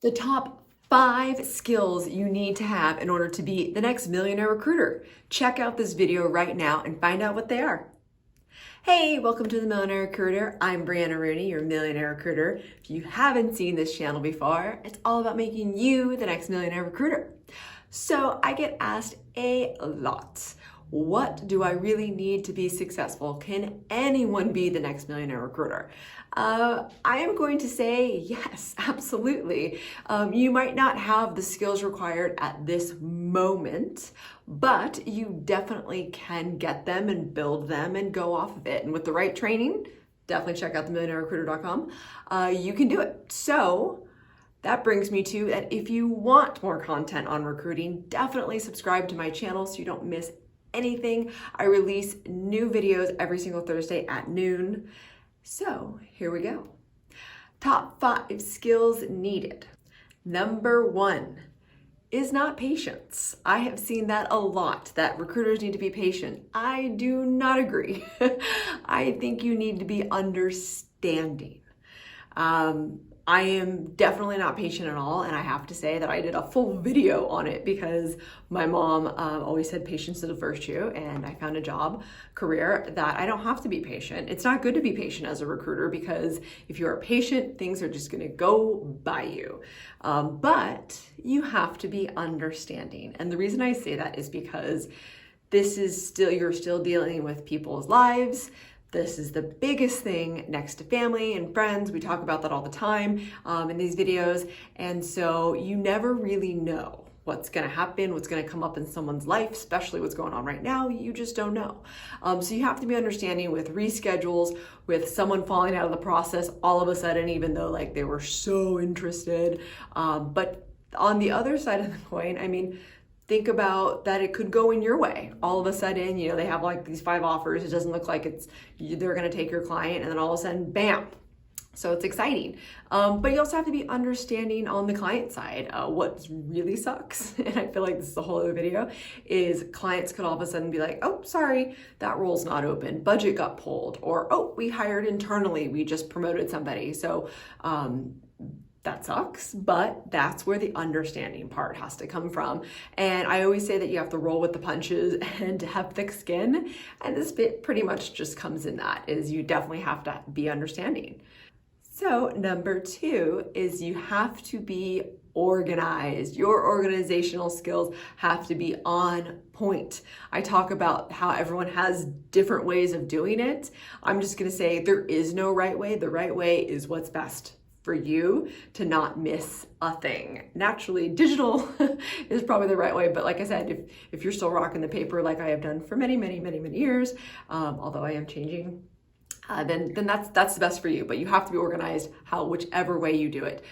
The top 5 skills you need to have in order to be the next millionaire recruiter. Check out this video right now and find out what they are. Hey, welcome to the Millionaire Recruiter. I'm Brianna Rooney, your millionaire recruiter. If you haven't seen this channel before, it's all about making you the next millionaire recruiter. So I get asked a lot, what do I really need to be successful? Can anyone be the next millionaire recruiter? I am going to say yes, absolutely. You might not have the skills required at this moment, but you definitely can get them and build them and go off of it. And with the right training, definitely check out themillionairerecruiter.com. You can do it. So that brings me to that if you want more content on recruiting, definitely subscribe to my channel so you don't miss anything. I release new videos every single Thursday at noon. So here we go. Top 5 skills needed. Number 1 is not patience. I have seen that a lot, that recruiters need to be patient. I do not agree. I think you need to be understanding. I am definitely not patient at all, and I have to say that I did a full video on it because my mom always said patience is a virtue, and I found a career that I don't have to be patient. It's not good to be patient as a recruiter because if you are patient, things are just gonna go by you. But you have to be understanding. And the reason I say that is because you're still dealing with people's lives. This is the biggest thing next to family and friends. We talk about that all the time in these videos. And so you never really know what's gonna happen, what's gonna come up in someone's life, especially what's going on right now. You just don't know. So you have to be understanding with reschedules, with someone falling out of the process all of a sudden, even though like they were so interested. But on the other side of the coin, I mean, think about that it could go in your way. All of a sudden, they have like these 5 offers. It doesn't look like they're gonna take your client, and then all of a sudden, bam. So it's exciting. But you also have to be understanding on the client side. What really sucks, and I feel like this is a whole other video, is clients could all of a sudden be like, oh, sorry, that role's not open. Budget got pulled. Or, oh, we hired internally. We just promoted somebody. So, that sucks, but that's where the understanding part has to come from. And I always say that you have to roll with the punches and have thick skin. And this bit pretty much just comes in that, is you definitely have to be understanding. So number 2 is you have to be organized. Your organizational skills have to be on point. I talk about how everyone has different ways of doing it. I'm just gonna say there is no right way. The right way is what's best for you to not miss a thing. Naturally, digital is probably the right way, but like I said, if you're still rocking the paper like I have done for many, many, many, many years, although I am changing, then that's the best for you. But you have to be organized whichever way you do it.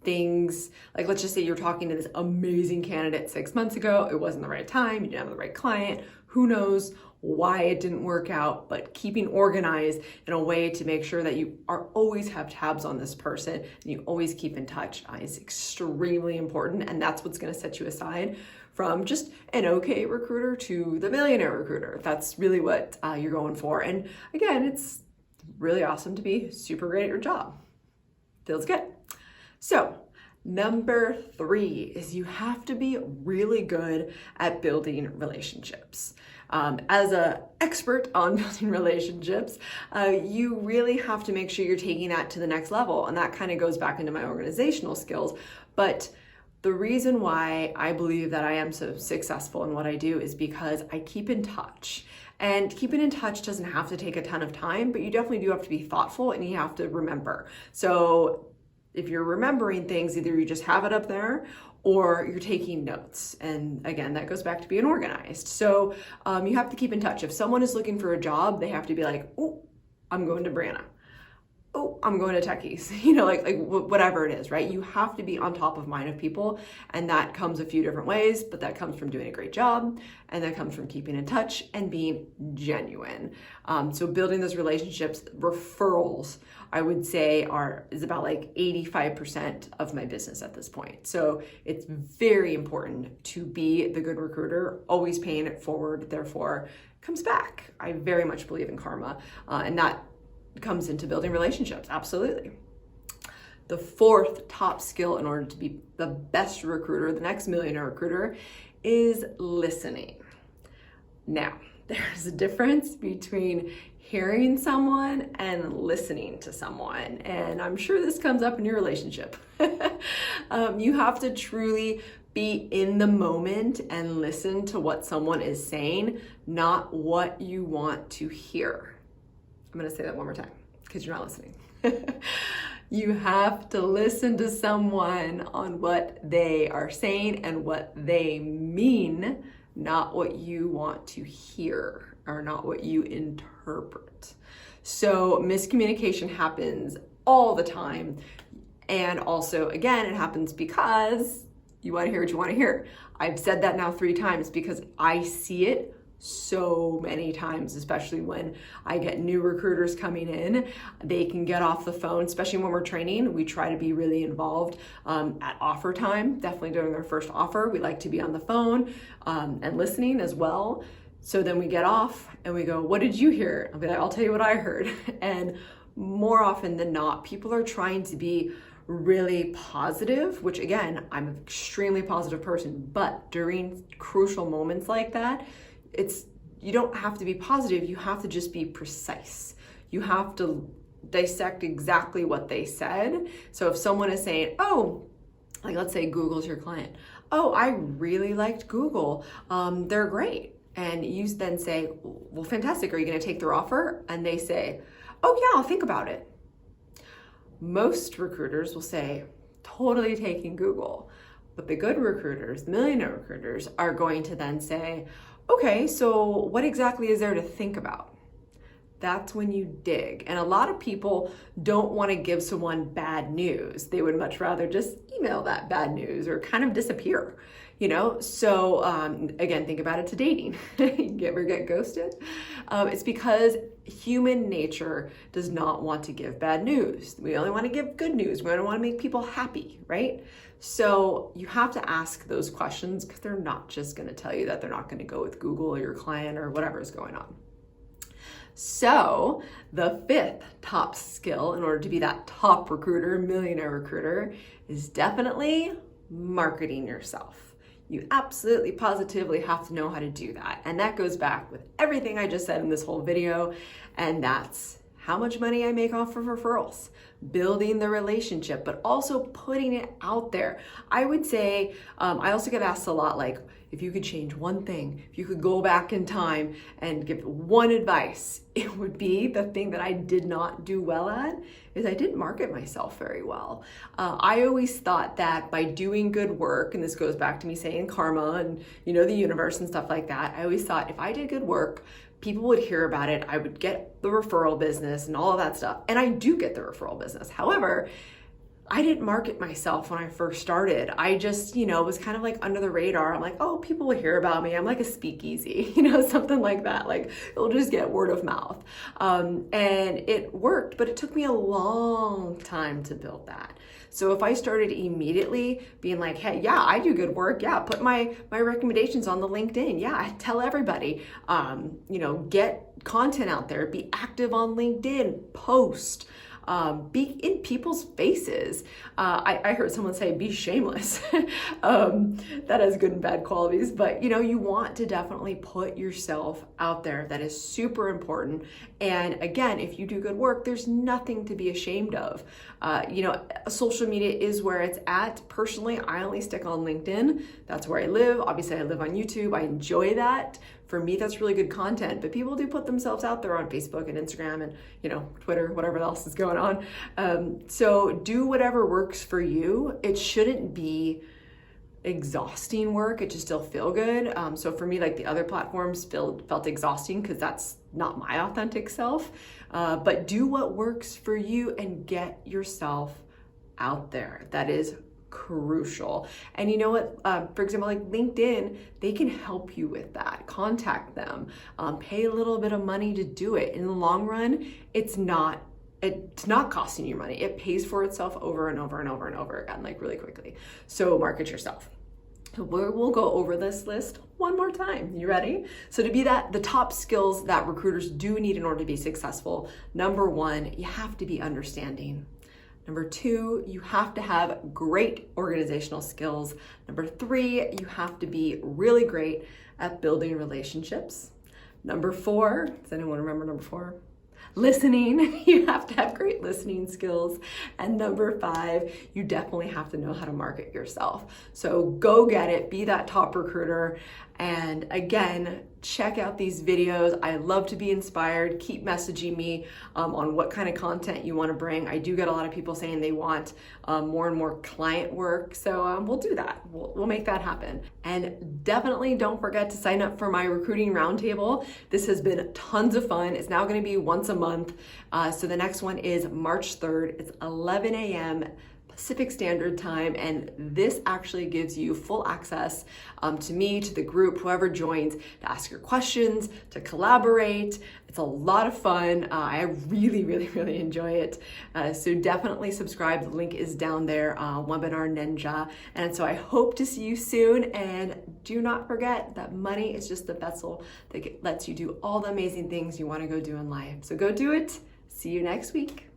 Things like, let's just say you're talking to this amazing candidate 6 months ago, it wasn't the right time, you didn't have the right client, who knows why it didn't work out, but keeping organized in a way to make sure that you always have tabs on this person and you always keep in touch is extremely important. And that's what's going to set you aside from just an okay recruiter to the millionaire recruiter. That's really what you're going for. And again, it's really awesome to be super great at your job. Feels good. So number 3 is you have to be really good at building relationships. As an expert on building relationships, you really have to make sure you're taking that to the next level. And that kind of goes back into my organizational skills. But the reason why I believe that I am so successful in what I do is because I keep in touch. And keeping in touch doesn't have to take a ton of time, but you definitely do have to be thoughtful and you have to remember. So if you're remembering things, either you just have it up there or you're taking notes. And again, that goes back to being organized. So you have to keep in touch. If someone is looking for a job, they have to be like, oh, I'm going to Brianna. Oh, I'm going to Techies, like whatever it is, right? You have to be on top of mind of people. And that comes a few different ways, but that comes from doing a great job. And that comes from keeping in touch and being genuine. So building those relationships, referrals, I would say is about like 85% of my business at this point. So it's very important to be the good recruiter, always paying it forward, therefore comes back. I very much believe in karma, and that comes into building relationships, absolutely. The fourth top skill in order to be the best recruiter, the next millionaire recruiter, is listening. Now, there's a difference between hearing someone and listening to someone. And I'm sure this comes up in your relationship. You have to truly be in the moment and listen to what someone is saying, not what you want to hear. I'm going to say that one more time because you're not listening. You have to listen to someone on what they are saying and what they mean, not what you want to hear or not what you interpret. So miscommunication happens all the time. And also, again, it happens because you want to hear what you want to hear. I've said that now 3 times because I see it so many times, especially when I get new recruiters coming in. They can get off the phone, especially when we're training. We try to be really involved at offer time, definitely during their first offer. We like to be on the phone and listening as well. So then we get off and we go, what did you hear? I'll be like, I'll tell you what I heard. And more often than not, people are trying to be really positive, which again, I'm an extremely positive person, but during crucial moments like that, you don't have to be positive, you have to just be precise. You have to dissect exactly what they said. So if someone is saying, oh, like let's say Google's your client. Oh, I really liked Google. They're great. And you then say, well, fantastic. Are you going to take their offer? And they say, oh yeah, I'll think about it. Most recruiters will say, totally taking Google. But the good recruiters, the millionaire recruiters, are going to then say, okay, so what exactly is there to think about? That's when you dig. And a lot of people don't want to give someone bad news. They would much rather just email that bad news or kind of disappear, you know? So again, think about it to dating. You ever get ghosted? It's because human nature does not want to give bad news. We only want to give good news. We only want to make people happy, right? So you have to ask those questions because they're not just going to tell you that they're not going to go with Google or your client or whatever is going on. So the 5th top skill in order to be that top recruiter, millionaire recruiter, is definitely marketing yourself. You absolutely positively have to know how to do that. And that goes back with everything I just said in this whole video. And that's how much money I make off of referrals, building the relationship, but also putting it out there. I would say, I also get asked a lot, like, if you could change one thing, if you could go back in time and give one advice, it would be the thing that I did not do well at is I didn't market myself very well. I always thought that by doing good work, and this goes back to me saying karma and, you know, the universe and stuff like that. I always thought if I did good work, people would hear about it. I would get the referral business and all of that stuff. And I do get the referral business. However, I didn't market myself when I first started. I just, you know, was kind of like under the radar. I'm like, oh, people will hear about me. I'm like a speakeasy, you know, something like that. Like it'll just get word of mouth. And it worked, but it took me a long time to build that. So if I started immediately being like, hey, yeah, I do good work. Yeah, put my recommendations on the LinkedIn. Yeah, tell everybody, you know, get content out there, be active on LinkedIn, post, be in people's faces. I heard someone say, be shameless. That has good and bad qualities, but you know, you want to definitely put yourself out there. That is super important. And again, if you do good work, there's nothing to be ashamed of. You know, social media is where it's at. Personally, I only stick on LinkedIn. That's where I live. Obviously, I live on YouTube. I enjoy that. For me, that's really good content, but people do put themselves out there on Facebook and Instagram and, you know, Twitter, whatever else is going on. So do whatever works for you. It shouldn't be exhausting work. It should still feel good. So for me, like the other platforms felt exhausting because that's not my authentic self. But do what works for you and get yourself out there. That is crucial. And you know what, for example, like LinkedIn, they can help you with that. Contact them, pay a little bit of money to do it. In the long run, it's not costing you money. It pays for itself over and over and over and over again, like really quickly. So market yourself. We'll go over this list one more time. You ready? So to be the top skills that recruiters do need in order to be successful, number 1, you have to be understanding. Number 2, you have to have great organizational skills. Number 3, you have to be really great at building relationships. Number 4, does anyone remember number 4? Listening. You have to have great listening skills. And number 5, you definitely have to know how to market yourself. So go get it, be that top recruiter. And again, check out these videos. I love to be inspired. Keep messaging me on what kind of content you want to bring. I do get a lot of people saying they want more and more client work. So we'll do that. We'll make that happen. And definitely don't forget to sign up for my recruiting roundtable. This has been tons of fun. It's now going to be once a month. So the next one is March 3rd. It's 11 a.m. Pacific Standard Time, and this actually gives you full access to me, to the group, whoever joins, to ask your questions, to collaborate. It's a lot of fun. I really, really, really enjoy it. So definitely subscribe. The link is down there, Webinar Ninja. And so I hope to see you soon. And do not forget that money is just the vessel that lets you do all the amazing things you want to go do in life. So go do it. See you next week.